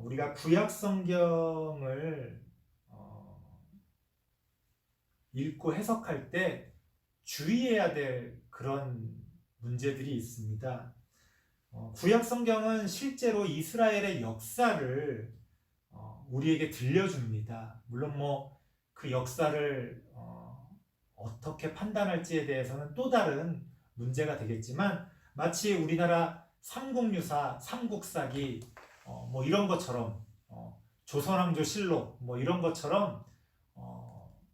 우리가 구약 성경을 읽고 해석할 때 주의해야 될 그런 문제들이 있습니다. 구약 성경은 실제로 이스라엘의 역사를 우리에게 들려줍니다. 물론 그 역사를 어떻게 판단할지에 대해서는 또 다른 문제가 되겠지만, 마치 우리나라 삼국유사, 삼국사기 이런 것처럼, 조선왕조 실록 이런 것처럼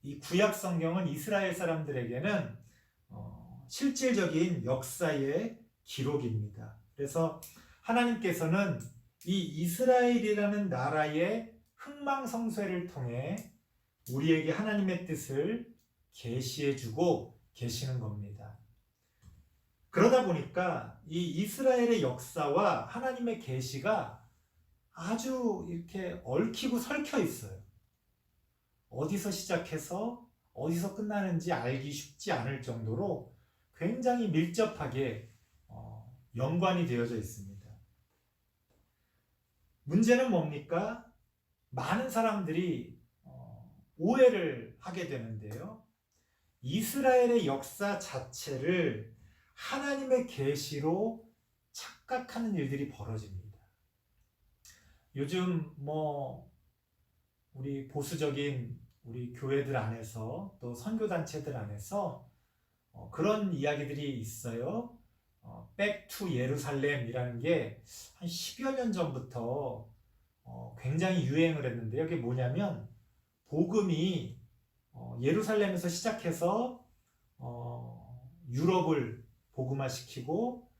이 구약 성경은 이스라엘 사람들에게는 실질적인 역사의 기록입니다. 그래서 하나님께서는 이 이스라엘이라는 나라의 흥망성쇠를 통해 우리에게 하나님의 뜻을 계시해주고 계시는 겁니다. 그러다 보니까 이 이스라엘의 역사와 하나님의 계시가 아주 이렇게 얽히고 설켜 있어요. 어디서 시작해서 어디서 끝나는지 알기 쉽지 않을 정도로 굉장히 밀접하게 연관이 되어져 있습니다. 문제는 뭡니까? 많은 사람들이 오해를 하게 되는데요. 이스라엘의 역사 자체를 하나님의 계시로 착각하는 일들이 벌어집니다. 요즘 우리 보수적인 우리 교회들 안에서 또 선교단체들 안에서 그런 이야기들이 있어요. Back to 예루살렘이라는 게 한 10여 년 전부터 굉장히 유행을 했는데요. 이게 뭐냐면, 복음이 예루살렘에서 시작해서 유럽을 복음화시키고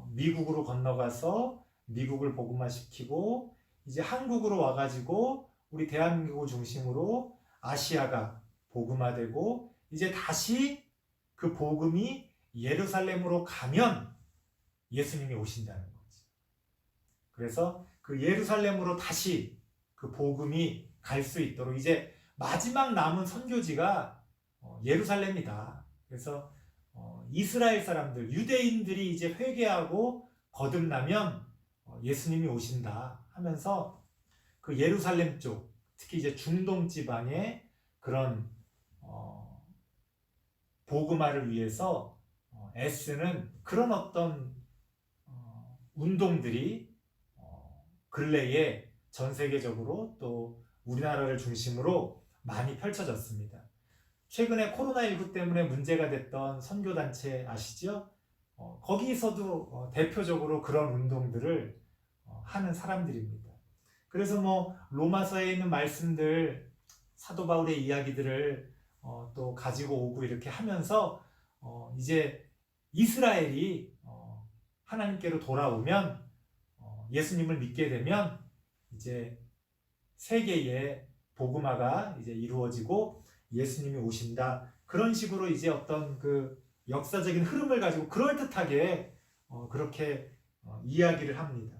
미국으로 건너가서 미국을 복음화시키고 이제 한국으로 와가지고 우리 대한민국을 중심으로 아시아가 복음화되고, 이제 다시 그 복음이 예루살렘으로 가면 예수님이 오신다는 거지. 그래서 그 예루살렘으로 다시 그 복음이 갈 수 있도록 이제 마지막 남은 선교지가 예루살렘이다. 그래서 이스라엘 사람들, 유대인들이 이제 회개하고 거듭나면 예수님이 오신다 하면서 그 예루살렘 쪽, 특히 이제 중동 지방의 그런 복음화를 위해서 애쓰는 그런 어떤 운동들이 근래에 전 세계적으로 또 우리나라를 중심으로 많이 펼쳐졌습니다. 최근에 코로나19 때문에 문제가 됐던 선교단체 아시죠? 거기서도 대표적으로 그런 운동들을 하는 사람들입니다. 그래서 로마서에 있는 말씀들, 사도 바울의 이야기들을 또 가지고 오고 이렇게 하면서 이제 이스라엘이 하나님께로 돌아오면, 예수님을 믿게 되면 이제 세계의 복음화가 이제 이루어지고 예수님이 오신다. 그런 식으로 이제 어떤 그 역사적인 흐름을 가지고 그럴듯하게 그렇게 이야기를 합니다.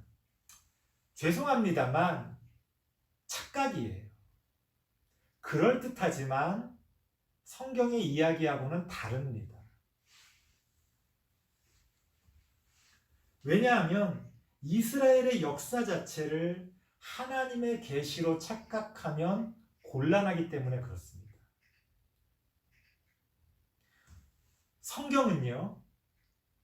죄송합니다만 착각이에요. 그럴듯하지만 성경의 이야기하고는 다릅니다. 왜냐하면 이스라엘의 역사 자체를 하나님의 계시로 착각하면 곤란하기 때문에 그렇습니다. 성경은요,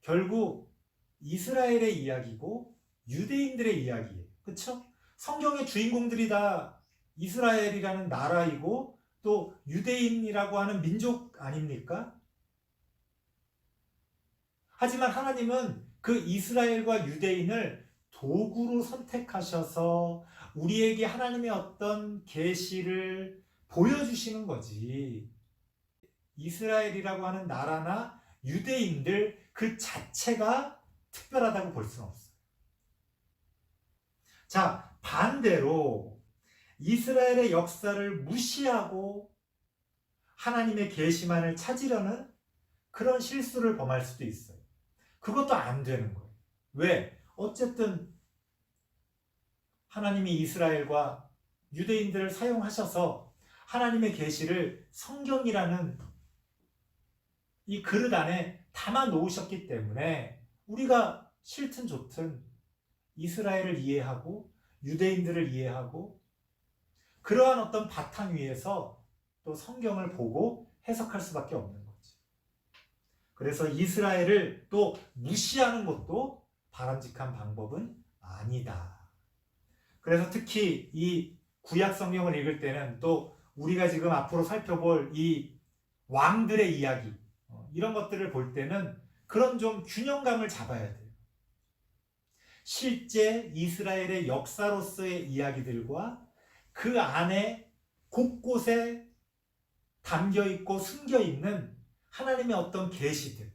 결국 이스라엘의 이야기고 유대인들의 이야기예요. 그렇죠? 성경의 주인공들이 다 이스라엘이라는 나라이고 또 유대인이라고 하는 민족 아닙니까? 하지만 하나님은 그 이스라엘과 유대인을 도구로 선택하셔서 우리에게 하나님의 어떤 계시를 보여주시는 거지. 이스라엘이라고 하는 나라나 유대인들 그 자체가 특별하다고 볼 수는 없어요. 자, 반대로 이스라엘의 역사를 무시하고 하나님의 계시만을 찾으려는 그런 실수를 범할 수도 있어요. 그것도 안 되는 거예요. 왜? 어쨌든 하나님이 이스라엘과 유대인들을 사용하셔서 하나님의 계시를 성경이라는 이 그릇 안에 담아 놓으셨기 때문에 우리가 싫든 좋든 이스라엘을 이해하고 유대인들을 이해하고 그러한 어떤 바탕 위에서 또 성경을 보고 해석할 수밖에 없는 거죠. 그래서 이스라엘을 또 무시하는 것도 바람직한 방법은 아니다. 그래서 특히 이 구약 성경을 읽을 때는 또 우리가 지금 앞으로 살펴볼 이 왕들의 이야기 이런 것들을 볼 때는 그런 좀 균형감을 잡아야 돼요. 실제 이스라엘의 역사로서의 이야기들과 그 안에 곳곳에 담겨있고 숨겨있는 하나님의 어떤 계시들,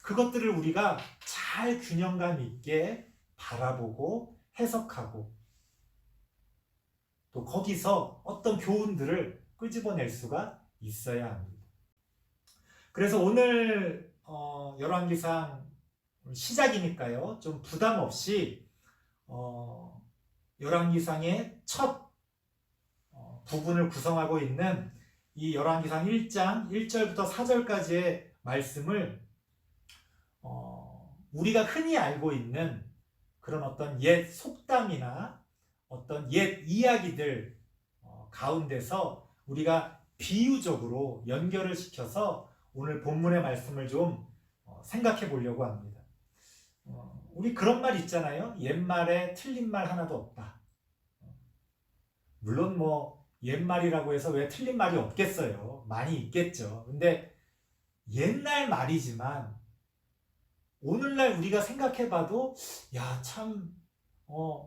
그것들을 우리가 잘 균형감 있게 바라보고 해석하고 또 거기서 어떤 교훈들을 끄집어낼 수가 있어야 합니다. 그래서 오늘 열왕기상 시작이니까요, 좀 부담 없이 열왕기상의 첫 부분을 구성하고 있는 이 열왕기상 1장 1절부터 4절까지의 말씀을 우리가 흔히 알고 있는 그런 어떤 옛 속담이나 어떤 옛 이야기들 가운데서 우리가 비유적으로 연결을 시켜서 오늘 본문의 말씀을 좀 생각해 보려고 합니다. 우리 그런 말 있잖아요. 옛말에 틀린 말 하나도 없다. 물론 뭐 옛말이라고 해서 왜 틀린 말이 없겠어요. 많이 있겠죠. 근데 옛날 말이지만 오늘날 우리가 생각해봐도 야, 참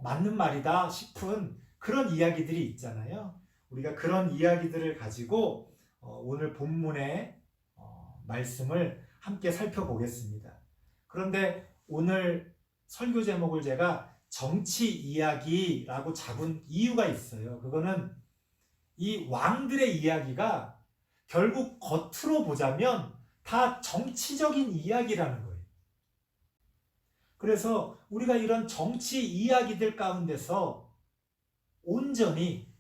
맞는 말이다 싶은 그런 이야기들이 있잖아요. 우리가 그런 이야기들을 가지고 오늘 본문의 말씀을 함께 살펴보겠습니다. 그런데 오늘 설교 제목을 제가 정치 이야기라고 잡은 이유가 있어요. 그거는 이 왕들의 이야기가 결국 겉으로 보자면 다 정치적인 이야기라는 거예요. 그래서 우리가 이런 정치 이야기들 가운데서 온전히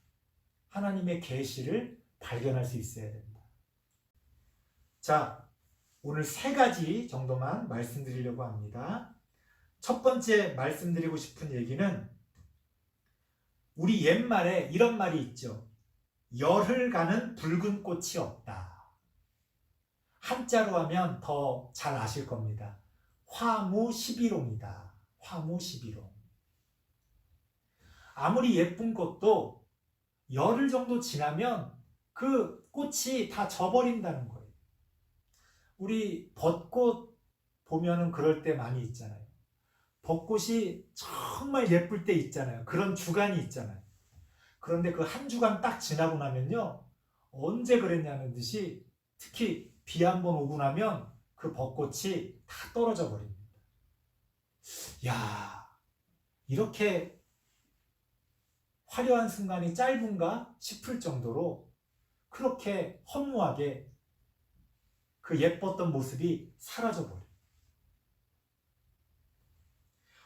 하나님의 계시를 발견할 수 있어야 됩니다. 자, 오늘 3가지 정도만 말씀드리려고 합니다. 첫 번째 말씀드리고 싶은 얘기는 우리 옛말에 이런 말이 있죠. 열흘 가는 붉은 꽃이 없다. 한자로 하면 더 잘 아실 겁니다. 화무십일홍이다. 화무십일홍. 아무리 예쁜 꽃도 열흘 정도 지나면 그 꽃이 다 져버린다는 거예요. 우리 벚꽃 보면은 그럴 때 많이 있잖아요. 벚꽃이 정말 예쁠 때 있잖아요. 그런 주간이 있잖아요. 그런데 그 한 주간 딱 지나고 나면요, 언제 그랬냐는 듯이 특히 비 한 번 오고 나면 그 벚꽃이 다 떨어져 버립니다. 야, 이렇게 화려한 순간이 짧은가 싶을 정도로 그렇게 허무하게 그 예뻤던 모습이 사라져버려요.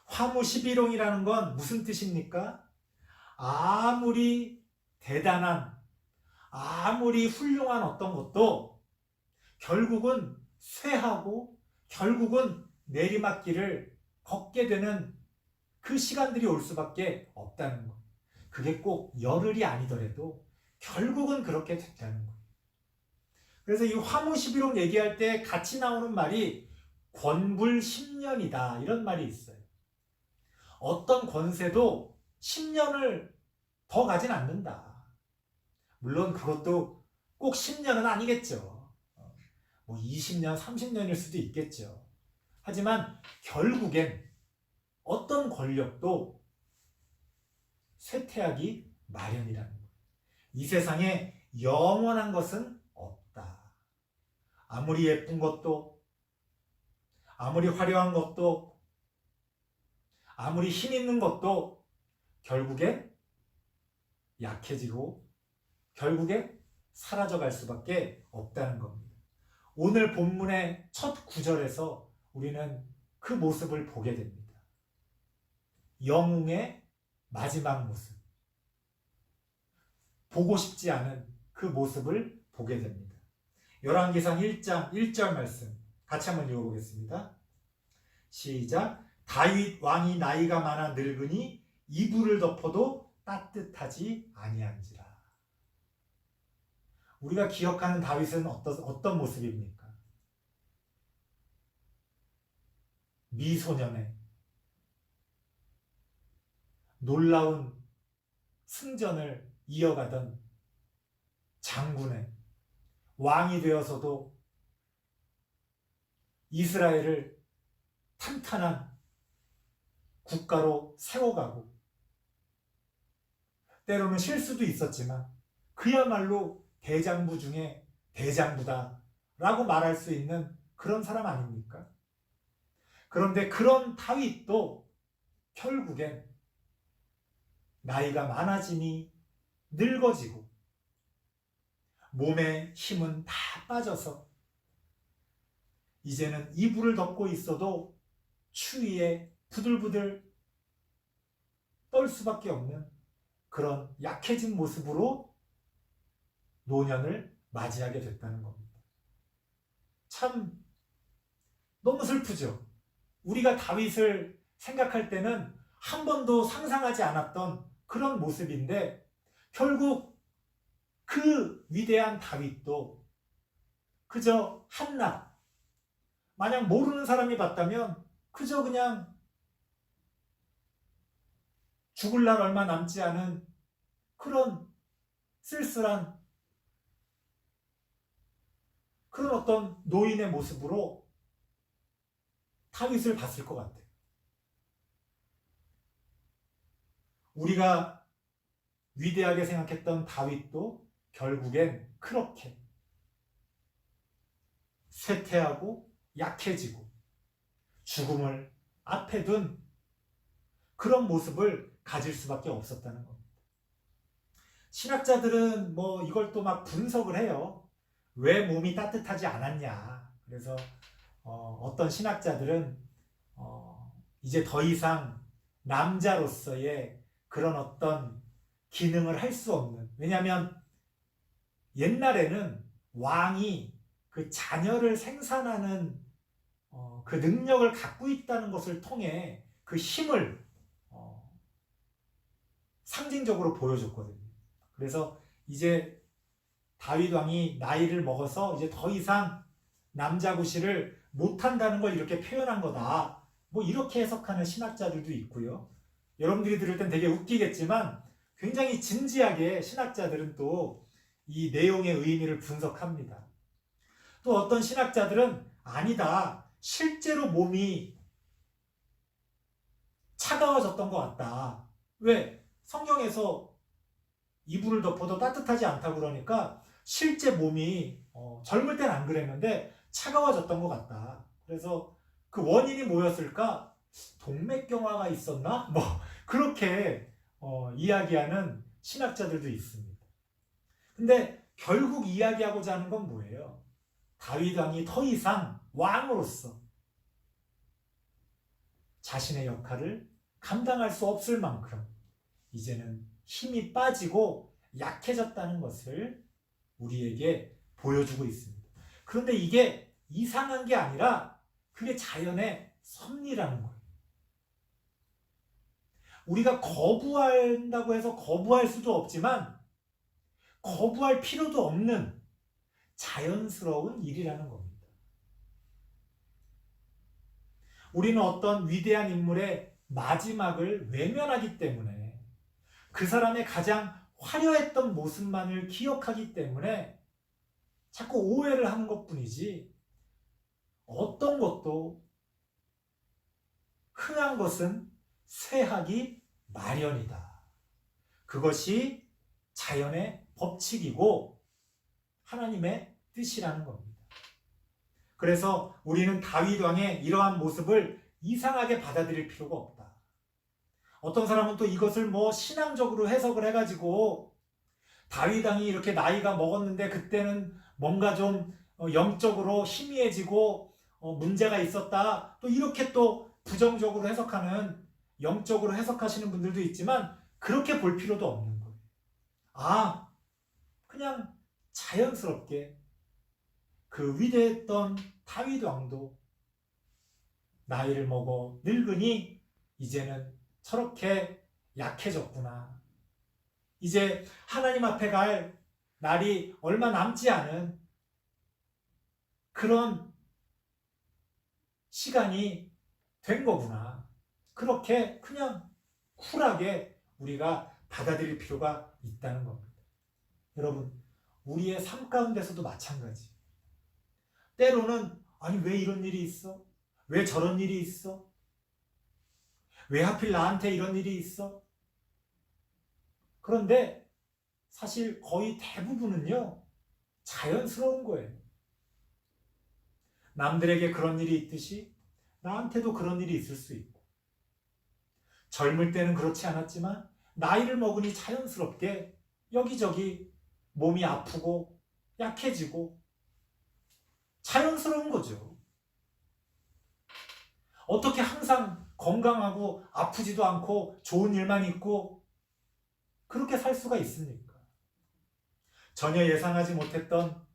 화무십일홍이라는 건 무슨 뜻입니까? 아무리 대단한, 아무리 훌륭한 어떤 것도 결국은 쇠하고 결국은 내리막길을 걷게 되는 그 시간들이 올 수밖에 없다는 것. 그게 꼭 열흘이 아니더라도 결국은 그렇게 됐다는 거예요. 그래서 이 화무십일홍 얘기할 때 같이 나오는 말이 권불 10년이다 이런 말이 있어요. 어떤 권세도 10년을 더 가진 않는다. 물론 그것도 꼭 10년은 아니겠죠. 뭐 20년, 30년일 수도 있겠죠. 하지만 결국엔 어떤 권력도 쇠퇴하기 마련이라는 거예요. 이 세상에 영원한 것은 없다. 아무리 예쁜 것도, 아무리 화려한 것도, 아무리 힘 있는 것도 결국엔 약해지고 결국에 사라져갈 수밖에 없다는 겁니다. 오늘 본문의 첫 구절에서 우리는 그 모습을 보게 됩니다. 영웅의 마지막 모습. 보고 싶지 않은 그 모습을 보게 됩니다. 열왕기상 1장 1절 말씀 같이 한번 읽어보겠습니다. 시작. 다윗 왕이 나이가 많아 늙으니 이불을 덮어도 따뜻하지 아니한지라. 우리가 기억하는 다윗은 어떤 모습입니까? 미소년의 놀라운 승전을 이어가던 장군의 왕이 되어서도 이스라엘을 탄탄한 국가로 세워가고, 때로는 실수도 있었지만 그야말로 대장부 중에 대장부다 라고 말할 수 있는 그런 사람 아닙니까? 그런데 그런 다윗도 결국엔 나이가 많아지니 늙어지고 몸의 힘은 다 빠져서 이제는 이불을 덮고 있어도 추위에 부들부들 떨 수밖에 없는 그런 약해진 모습으로 노년을 맞이하게 됐다는 겁니다. 참 너무 슬프죠. 우리가 다윗을 생각할 때는 한 번도 상상하지 않았던 그런 모습인데, 결국 그 위대한 다윗도 그저 한낱, 만약 모르는 사람이 봤다면 그저 그냥 죽을 날 얼마 남지 않은 그런 쓸쓸한 그런 어떤 노인의 모습으로 다윗을 봤을 것 같아요. 우리가 위대하게 생각했던 다윗도 결국엔 그렇게 쇠퇴하고 약해지고 죽음을 앞에 둔 그런 모습을 가질 수밖에 없었다는 겁니다. 신학자들은 이걸 또 막 분석을 해요. 왜 몸이 따뜻하지 않았냐. 그래서 어떤 신학자들은 이제 더 이상 남자로서의 그런 어떤 기능을 할 수 없는, 왜냐하면 옛날에는 왕이 그 자녀를 생산하는 그 능력을 갖고 있다는 것을 통해 그 힘을 상징적으로 보여줬거든요. 그래서 이제 다윗 왕이 나이를 먹어서 이제 더 이상 남자구실을 못한다는 걸 이렇게 표현한 거다. 이렇게 해석하는 신학자들도 있고요. 여러분들이 들을 땐 되게 웃기겠지만 굉장히 진지하게 신학자들은 또 이 내용의 의미를 분석합니다. 또 어떤 신학자들은 아니다. 실제로 몸이 차가워졌던 것 같다. 왜? 성경에서 이불을 덮어도 따뜻하지 않다고 그러니까 실제 몸이 젊을 땐 안 그랬는데 차가워졌던 것 같다. 그래서 그 원인이 뭐였을까? 동맥경화가 있었나? 그렇게 이야기하는 신학자들도 있습니다. 근데 결국 이야기하고자 하는 건 뭐예요? 다윗 왕이 더 이상 왕으로서 자신의 역할을 감당할 수 없을 만큼 이제는 힘이 빠지고 약해졌다는 것을 우리에게 보여주고 있습니다. 그런데 이게 이상한 게 아니라 그게 자연의 섭리라는 거예요. 우리가 거부한다고 해서 거부할 수도 없지만 거부할 필요도 없는 자연스러운 일이라는 겁니다. 우리는 어떤 위대한 인물의 마지막을 외면하기 때문에, 그 사람의 가장 화려했던 모습만을 기억하기 때문에 자꾸 오해를 하는 것뿐이지, 어떤 것도 흥한 것은 쇠하기 마련이다. 그것이 자연의 법칙이고 하나님의 뜻이라는 겁니다. 그래서 우리는 다윗 왕의 이러한 모습을 이상하게 받아들일 필요가 없다. 어떤 사람은 또 이것을 신앙적으로 해석을 해가지고 다윗 왕이 이렇게 나이가 먹었는데 그때는 뭔가 좀 영적으로 희미해지고 문제가 있었다. 또 이렇게 또 부정적으로 해석하는, 영적으로 해석하시는 분들도 있지만 그렇게 볼 필요도 없는 거예요. 그냥 자연스럽게 그 위대했던 다윗 왕도 나이를 먹어 늙으니 이제는 저렇게 약해졌구나. 이제 하나님 앞에 갈 날이 얼마 남지 않은 그런 시간이 된 거구나. 그렇게 그냥 쿨하게 우리가 받아들일 필요가 있다는 겁니다. 여러분, 우리의 삶 가운데서도 마찬가지. 때로는 아니 왜 이런 일이 있어? 왜 저런 일이 있어? 왜 하필 나한테 이런 일이 있어? 그런데 사실 거의 대부분은요, 자연스러운 거예요. 남들에게 그런 일이 있듯이 나한테도 그런 일이 있을 수 있고, 젊을 때는 그렇지 않았지만 나이를 먹으니 자연스럽게 여기저기 몸이 아프고 약해지고 자연스러운 거죠. 어떻게 항상 건강하고 아프지도 않고 좋은 일만 있고 그렇게 살 수가 있습니까? 전혀 예상하지 못했던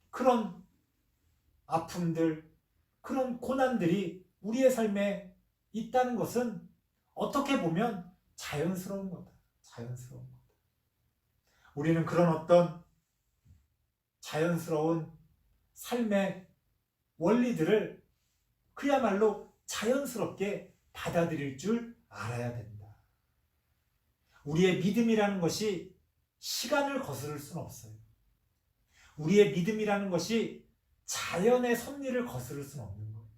그런 아픔들, 그런 고난들이 우리의 삶에 있다는 것은 어떻게 보면 자연스러운 거다. 자연스러운 거다. 우리는 그런 어떤 자연스러운 삶의 원리들을 그야말로 자연스럽게 받아들일 줄 알아야 된다. 우리의 믿음이라는 것이 시간을 거스를 수는 없어요. 우리의 믿음이라는 것이 자연의 섭리를 거스를 수는 없는 거예요.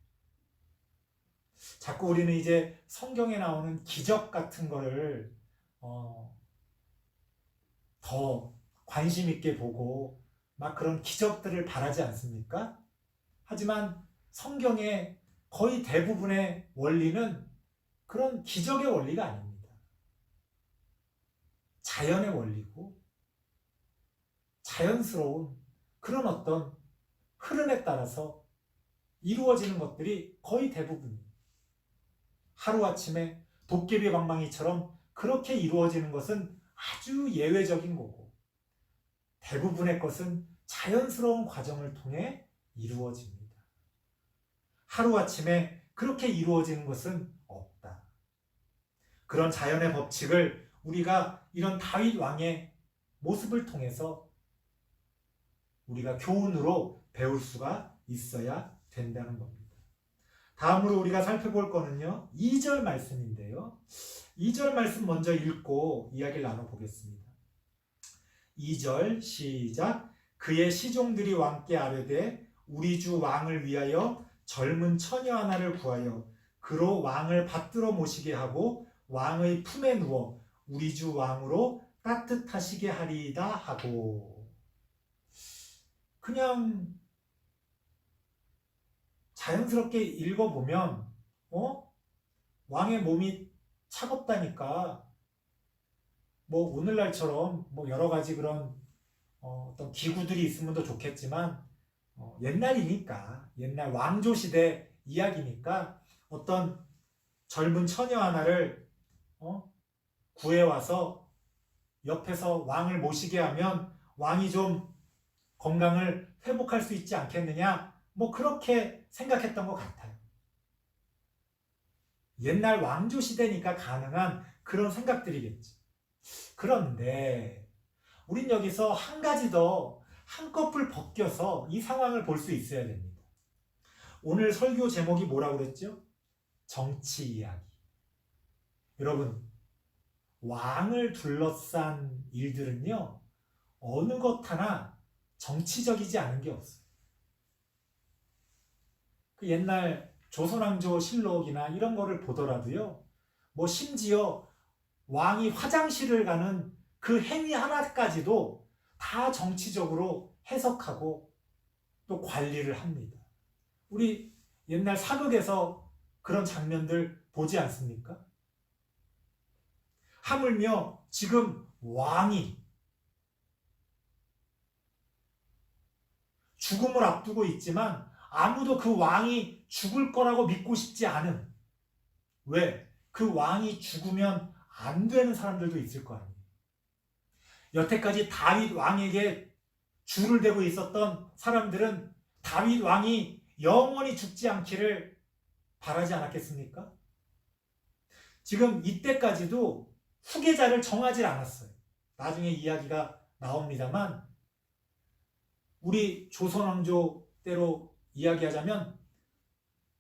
자꾸 우리는 이제 성경에 나오는 기적 같은 거를 더 관심 있게 보고 막 그런 기적들을 바라지 않습니까? 하지만 성경의 거의 대부분의 원리는 그런 기적의 원리가 아닙니다. 자연의 원리고 자연스러운 그런 어떤 흐름에 따라서 이루어지는 것들이 거의 대부분이에요. 하루아침에 도깨비 방망이처럼 그렇게 이루어지는 것은 아주 예외적인 거고, 대부분의 것은 자연스러운 과정을 통해 이루어집니다. 하루아침에 그렇게 이루어지는 것은 없다. 그런 자연의 법칙을 우리가 이런 다윗 왕의 모습을 통해서 우리가 교훈으로 배울 수가 있어야 된다는 겁니다. 다음으로 우리가 살펴볼 거는요, 2절 말씀인데요. 2절 말씀 먼저 읽고 이야기를 나눠보겠습니다. 2절 시작. 그의 시종들이 왕께 아뢰되 우리 주 왕을 위하여 젊은 처녀 하나를 구하여 그로 왕을 받들어 모시게 하고 왕의 품에 누워 우리 주 왕으로 따뜻하시게 하리이다 하고. 그냥 자연스럽게 읽어보면 왕의 몸이 차갑다니까 뭐 오늘날처럼 뭐 여러 가지 그런 어떤 기구들이 있으면 더 좋겠지만 옛날이니까, 옛날 왕조 시대 이야기니까 어떤 젊은 처녀 하나를 구해와서 옆에서 왕을 모시게 하면 왕이 좀 건강을 회복할 수 있지 않겠느냐, 뭐 그렇게 생각했던 것 같아요. 옛날 왕조 시대니까 가능한 그런 생각들이겠지. 그런데 우린 여기서 한 가지 더 한꺼풀 벗겨서 이 상황을 볼 수 있어야 됩니다. 오늘 설교 제목이 뭐라고 그랬죠? 정치 이야기. 여러분, 왕을 둘러싼 일들은요, 어느 것 하나 정치적이지 않은 게 없어요. 그 옛날 조선왕조 실록이나 이런 거를 보더라도요, 뭐 심지어 왕이 화장실을 가는 그 행위 하나까지도 다 정치적으로 해석하고 또 관리를 합니다. 우리 옛날 사극에서 그런 장면들 보지 않습니까? 하물며 지금 왕이 죽음을 앞두고 있지만 아무도 그 왕이 죽을 거라고 믿고 싶지 않은, 왜? 그 왕이 죽으면 안 되는 사람들도 있을 거 아니에요. 여태까지 다윗 왕에게 줄을 대고 있었던 사람들은 다윗 왕이 영원히 죽지 않기를 바라지 않았겠습니까? 지금 이때까지도 후계자를 정하지 않았어요. 나중에 이야기가 나옵니다만 우리 조선왕조 때로 이야기하자면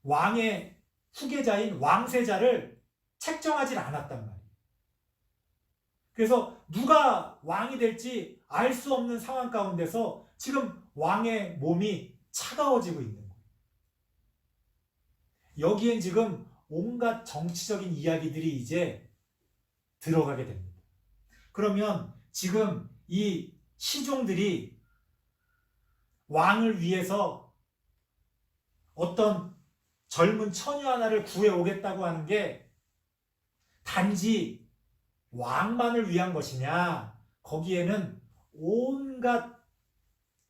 왕의 후계자인 왕세자를 책정하지 않았단 말이에요. 그래서 누가 왕이 될지 알 수 없는 상황 가운데서 지금 왕의 몸이 차가워지고 있는 거예요. 여기엔 지금 온갖 정치적인 이야기들이 이제 들어가게 됩니다. 그러면 지금 이 시종들이 왕을 위해서 어떤 젊은 처녀 하나를 구해오겠다고 하는 게 단지 왕만을 위한 것이냐? 거기에는 온갖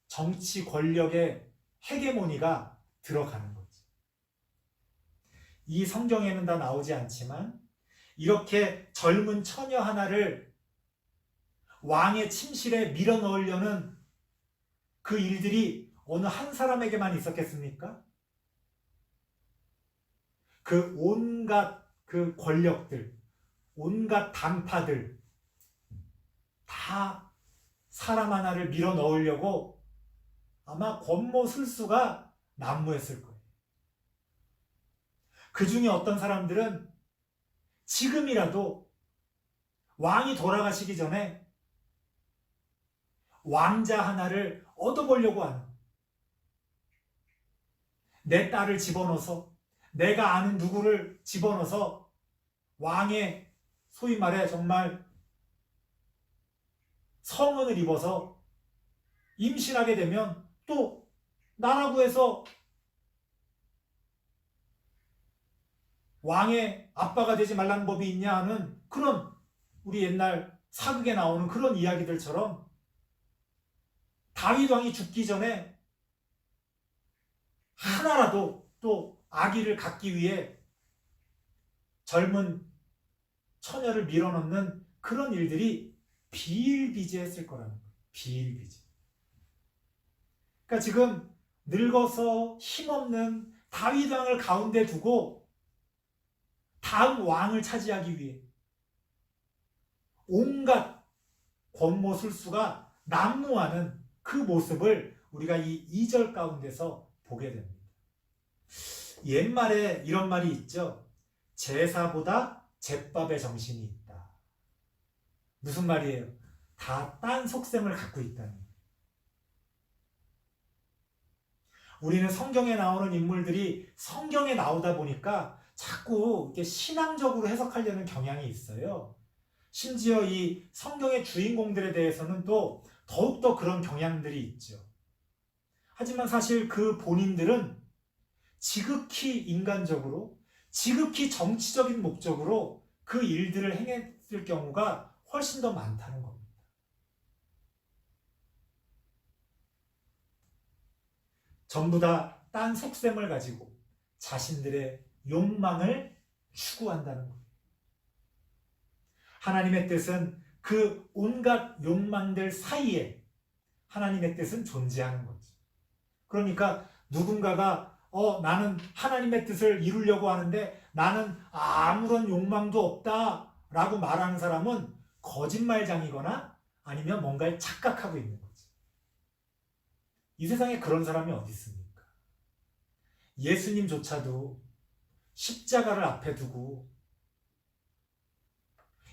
정치 권력의 헤게모니가 들어가는 거지. 이 성경에는 다 나오지 않지만 이렇게 젊은 처녀 하나를 왕의 침실에 밀어 넣으려는 그 일들이 어느 한 사람에게만 있었겠습니까? 그 온갖 그 권력들, 온갖 당파들 다 사람 하나를 밀어 넣으려고 아마 권모술수가 난무했을 거예요. 그 중에 어떤 사람들은 지금이라도 왕이 돌아가시기 전에 왕자 하나를 얻어보려고 하는, 내 딸을 집어넣어서 내가 아는 누구를 집어넣어서 왕의 소위 말해 정말 성은을 입어서 임신하게 되면 또 나라고 해서 왕의 아빠가 되지 말라는 법이 있냐 하는 그런 우리 옛날 사극에 나오는 그런 이야기들처럼 다윗 왕이 죽기 전에 하나라도 또 아기를 갖기 위해 젊은 처녀를 밀어넣는 그런 일들이 비일비재했을 거라는 거예요. 비일비재. 그러니까 지금 늙어서 힘없는 다윗 왕을 가운데 두고 다음 왕을 차지하기 위해 온갖 권모술수가 난무하는 그 모습을 우리가 이 2절 가운데서 보게 됩니다. 옛말에 이런 말이 있죠. 제사보다 잿밥의 정신이 있다. 무슨 말이에요? 다 딴 속셈을 갖고 있다는 거예요. 우리는 성경에 나오는 인물들이 성경에 나오다 보니까 자꾸 이렇게 신앙적으로 해석하려는 경향이 있어요. 심지어 이 성경의 주인공들에 대해서는 또 더욱더 그런 경향들이 있죠. 하지만 사실 그 본인들은 지극히 인간적으로, 지극히 정치적인 목적으로 그 일들을 행했을 경우가 훨씬 더 많다는 겁니다. 전부 다 딴 속셈을 가지고 자신들의 욕망을 추구한다는 거예요. 하나님의 뜻은 그 온갖 욕망들 사이에 하나님의 뜻은 존재하는 거지. 그러니까 누군가가 나는 하나님의 뜻을 이루려고 하는데 나는 아무런 욕망도 없다 라고 말하는 사람은 거짓말장이거나 아니면 뭔가를 착각하고 있는 거지. 이 세상에 그런 사람이 어디 있습니까? 예수님조차도 십자가를 앞에 두고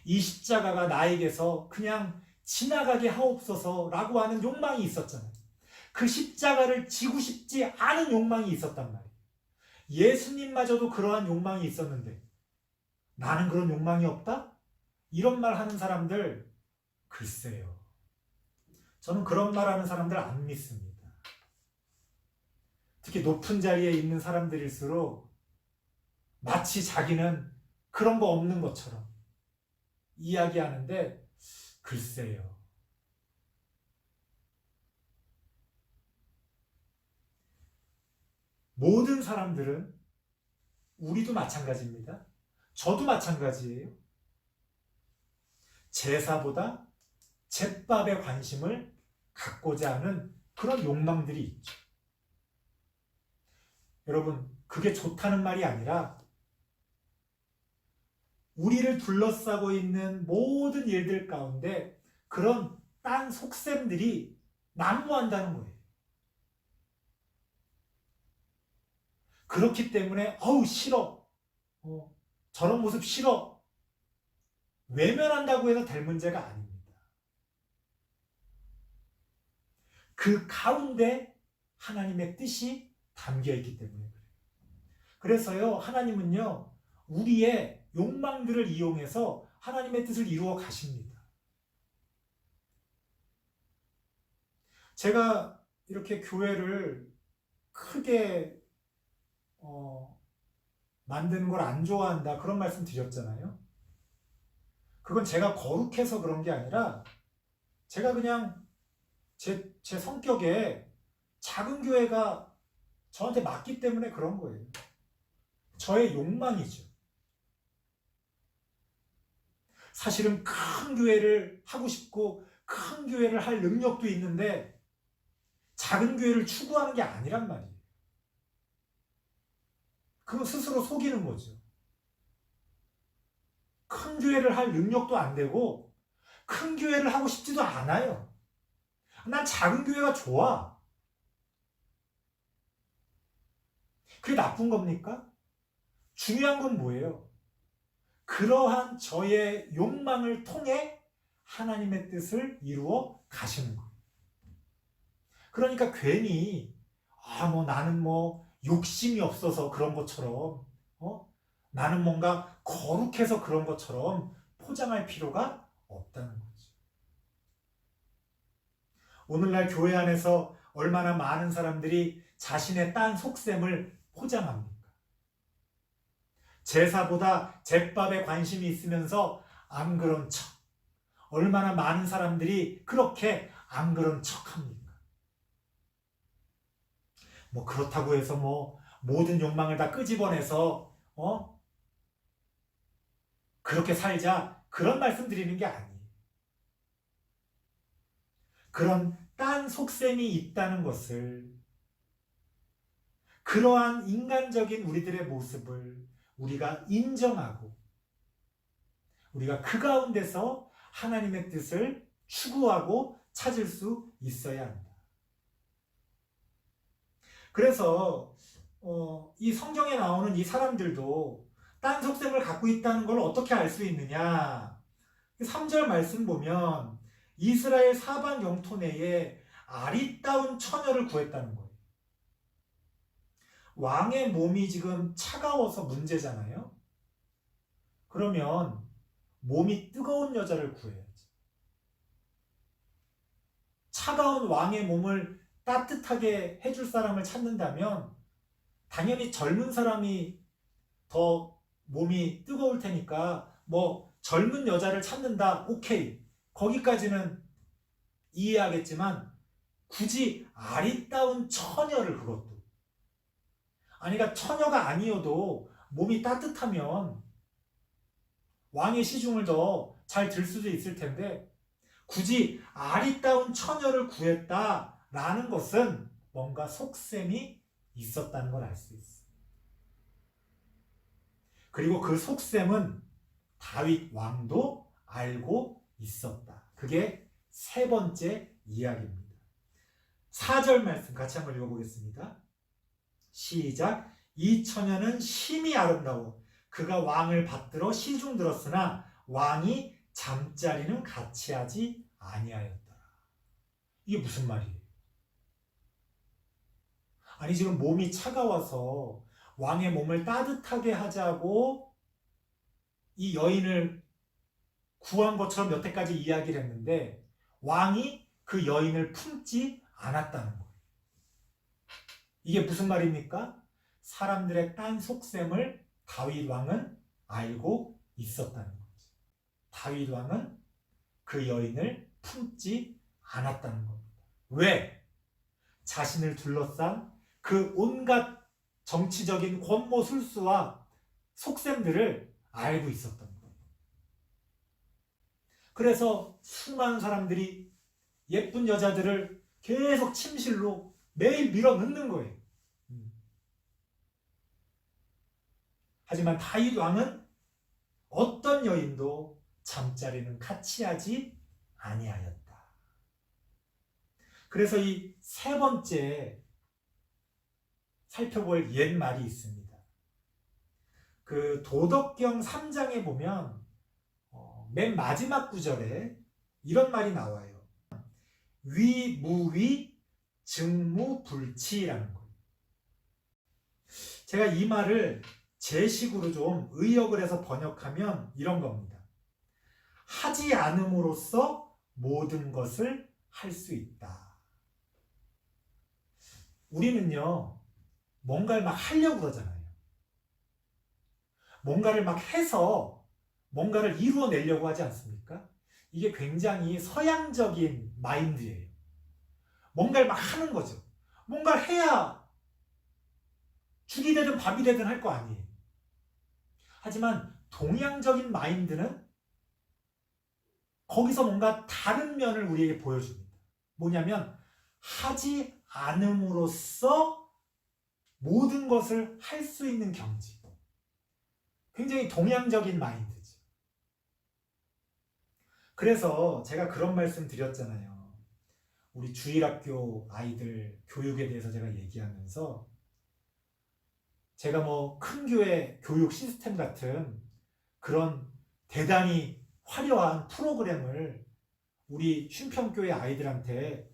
이 십자가가 나에게서 그냥 지나가게 하옵소서라고 하는 욕망이 있었잖아요. 그 십자가를 지고 싶지 않은 욕망이 있었단 말이에요. 예수님마저도 그러한 욕망이 있었는데 나는 그런 욕망이 없다? 이런 말 하는 사람들 글쎄요. 저는 그런 말 하는 사람들 안 믿습니다. 특히 높은 자리에 있는 사람들일수록 마치 자기는 그런 거 없는 것처럼 이야기하는데 글쎄요. 모든 사람들은 우리도 마찬가지입니다. 저도 마찬가지예요. 제사보다 잿밥에 관심을 갖고자 하는 그런 욕망들이 있죠. 여러분, 그게 좋다는 말이 아니라 우리를 둘러싸고 있는 모든 일들 가운데 그런 땅 속셈들이 난무한다는 거예요. 그렇기 때문에 어우 싫어, 저런 모습 싫어, 외면한다고 해서 될 문제가 아닙니다. 그 가운데 하나님의 뜻이 담겨있기 때문에 그래요. 그래서요, 하나님은요, 우리의 욕망들을 이용해서 하나님의 뜻을 이루어 가십니다. 제가 이렇게 교회를 크게 만드는 걸 안 좋아한다, 그런 말씀 드렸잖아요. 그건 제가 거룩해서 그런 게 아니라 제가 그냥 제 성격에 작은 교회가 저한테 맞기 때문에 그런 거예요. 저의 욕망이죠. 사실은 큰 교회를 하고 싶고 큰 교회를 할 능력도 있는데 작은 교회를 추구하는 게 아니란 말이에요. 그거 스스로 속이는 거죠. 큰 교회를 할 능력도 안 되고 큰 교회를 하고 싶지도 않아요. 난 작은 교회가 좋아. 그게 나쁜 겁니까? 중요한 건 뭐예요? 그러한 저의 욕망을 통해 하나님의 뜻을 이루어 가시는 거예요. 그러니까 괜히 나는 욕심이 없어서 그런 것처럼 나는 뭔가 거룩해서 그런 것처럼 포장할 필요가 없다는 거죠. 오늘날 교회 안에서 얼마나 많은 사람들이 자신의 딴 속셈을 포장합니까? 제사보다 제밥에 관심이 있으면서 안 그런 척. 얼마나 많은 사람들이 그렇게 안 그런 척 합니까? 그렇다고 해서 모든 욕망을 다 끄집어내서 그렇게 살자, 그런 말씀 드리는 게 아니에요. 그런 딴 속셈이 있다는 것을, 그러한 인간적인 우리들의 모습을 우리가 인정하고 우리가 그 가운데서 하나님의 뜻을 추구하고 찾을 수 있어야 합니다. 그래서 이 성경에 나오는 이 사람들도 딴 속셈을 갖고 있다는 걸 어떻게 알 수 있느냐? 3절 말씀 보면 이스라엘 사방 영토 내에 아리따운 처녀를 구했다는 거예요. 왕의 몸이 지금 차가워서 문제잖아요. 그러면 몸이 뜨거운 여자를 구해야지. 차가운 왕의 몸을 따뜻하게 해줄 사람을 찾는다면 당연히 젊은 사람이 더 몸이 뜨거울 테니까 젊은 여자를 찾는다, 오케이. 거기까지는 이해하겠지만 굳이 아리따운 처녀를, 그것도 그러니까 처녀가 아니어도 몸이 따뜻하면 왕의 시중을 더 잘 들 수도 있을 텐데 굳이 아리따운 처녀를 구했다라는 것은 뭔가 속셈이 있었다는 걸 알 수 있어요. 그리고 그 속셈은 다윗 왕도 알고 있었다. 그게 세 번째 이야기입니다. 4절 말씀 같이 한번 읽어보겠습니다. 시작. 이 처녀는 심히 아름다워 그가 왕을 받들어 시중 들었으나 왕이 잠자리는 같이 하지 아니하였더라. 이게 무슨 말이에요? 아니 지금 몸이 차가워서 왕의 몸을 따뜻하게 하자고 이 여인을 구한 것처럼 여태까지 이야기를 했는데 왕이 그 여인을 품지 않았다는 거예요. 이게 무슨 말입니까? 사람들의 딴 속셈을 다윗 왕은 알고 있었다는 거죠. 다윗 왕은 그 여인을 품지 않았다는 겁니다. 왜? 자신을 둘러싼 그 온갖 정치적인 권모술수와 속셈들을 알고 있었던 거예요. 그래서 수많은 사람들이 예쁜 여자들을 계속 침실로 매일 밀어 넣는 거예요. 하지만 다윗 왕은 어떤 여인도 잠자리는 같이 하지 아니하였다. 그래서 이 세 번째 살펴볼 옛말이 있습니다. 그 도덕경 3장에 보면 맨 마지막 구절에 이런 말이 나와요. 위무위 증무불치라는 거예요. 제가 이 말을 제 식으로 좀 의역을 해서 번역하면 이런 겁니다. 하지 않음으로써 모든 것을 할 수 있다. 우리는요, 뭔가를 막 하려고 그러잖아요. 뭔가를 막 해서 뭔가를 이루어내려고 하지 않습니까? 이게 굉장히 서양적인 마인드예요. 뭔가를 막 하는 거죠. 뭔가를 해야 죽이 되든 밥이 되든 할 거 아니에요. 하지만 동양적인 마인드는 거기서 뭔가 다른 면을 우리에게 보여줍니다. 뭐냐면 하지 않음으로써 모든 것을 할 수 있는 경지. 굉장히 동양적인 마인드죠. 그래서 제가 그런 말씀 드렸잖아요. 우리 주일학교 아이들 교육에 대해서 제가 얘기하면서 제가 뭐 큰 교회 교육 시스템 같은 그런 대단히 화려한 프로그램을 우리 쉼평교회 아이들한테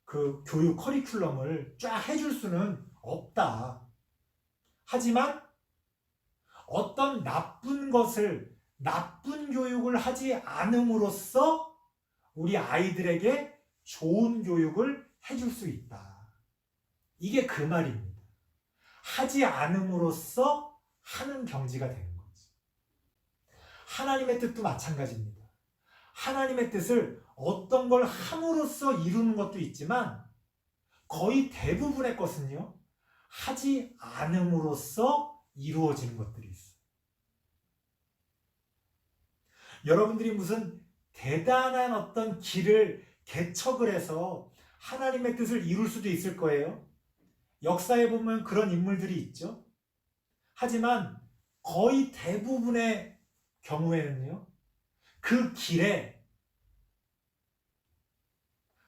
그 교육 커리큘럼을 쫙 해줄 수는 없다. 하지만 어떤 나쁜 교육을 하지 않음으로써 우리 아이들에게 좋은 교육을 해줄 수 있다. 이게 그 말입니다. 하지 않음으로써 하는 경지가 되는 거지. 하나님의 뜻도 마찬가지입니다. 하나님의 뜻을 어떤 걸 함으로써 이루는 것도 있지만 거의 대부분의 것은요, 하지 않음으로써 이루어지는 것들이 있어요. 여러분들이 무슨 대단한 어떤 길을 개척을 해서 하나님의 뜻을 이룰 수도 있을 거예요. 역사에 보면 그런 인물들이 있죠. 하지만 거의 대부분의 경우에는요, 그 길에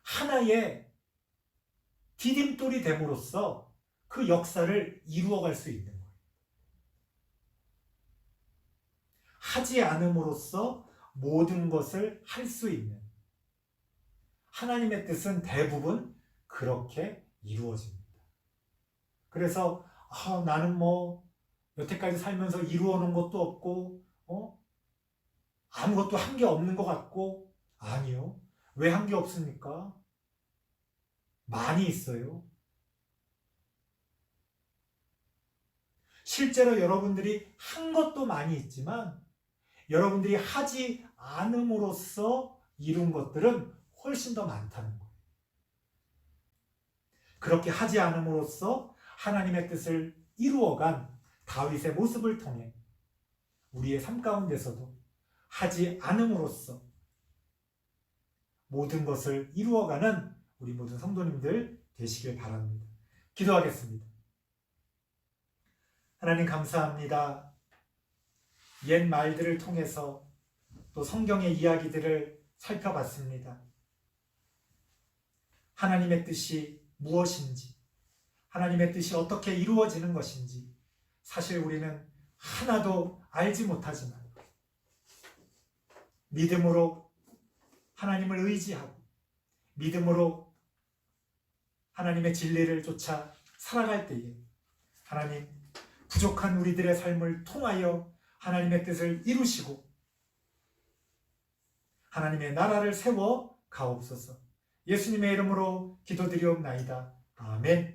하나의 디딤돌이 됨으로써 그 역사를 이루어갈 수 있는 거예요. 하지 않음으로써 모든 것을 할 수 있는 하나님의 뜻은 대부분 그렇게 이루어집니다. 그래서 나는 뭐 여태까지 살면서 이루어놓은 것도 없고 아무것도 한 게 없는 것 같고, 아니요. 왜 한 게 없습니까? 많이 있어요. 실제로 여러분들이 한 것도 많이 있지만 여러분들이 하지 않음으로써 이룬 것들은 훨씬 더 많다는 거예요. 그렇게 하지 않음으로써 하나님의 뜻을 이루어간 다윗의 모습을 통해 우리의 삶 가운데서도 하지 않음으로써 모든 것을 이루어가는 우리 모든 성도님들 되시길 바랍니다. 기도하겠습니다. 하나님 감사합니다. 옛 말들을 통해서 또 성경의 이야기들을 살펴봤습니다. 하나님의 뜻이 무엇인지, 하나님의 뜻이 어떻게 이루어지는 것인지 사실 우리는 하나도 알지 못하지만 믿음으로 하나님을 의지하고 믿음으로 하나님의 진리를 쫓아 살아갈 때에 하나님 부족한 우리들의 삶을 통하여 하나님의 뜻을 이루시고 하나님의 나라를 세워 가옵소서. 예수님의 이름으로 기도드리옵나이다. 아멘.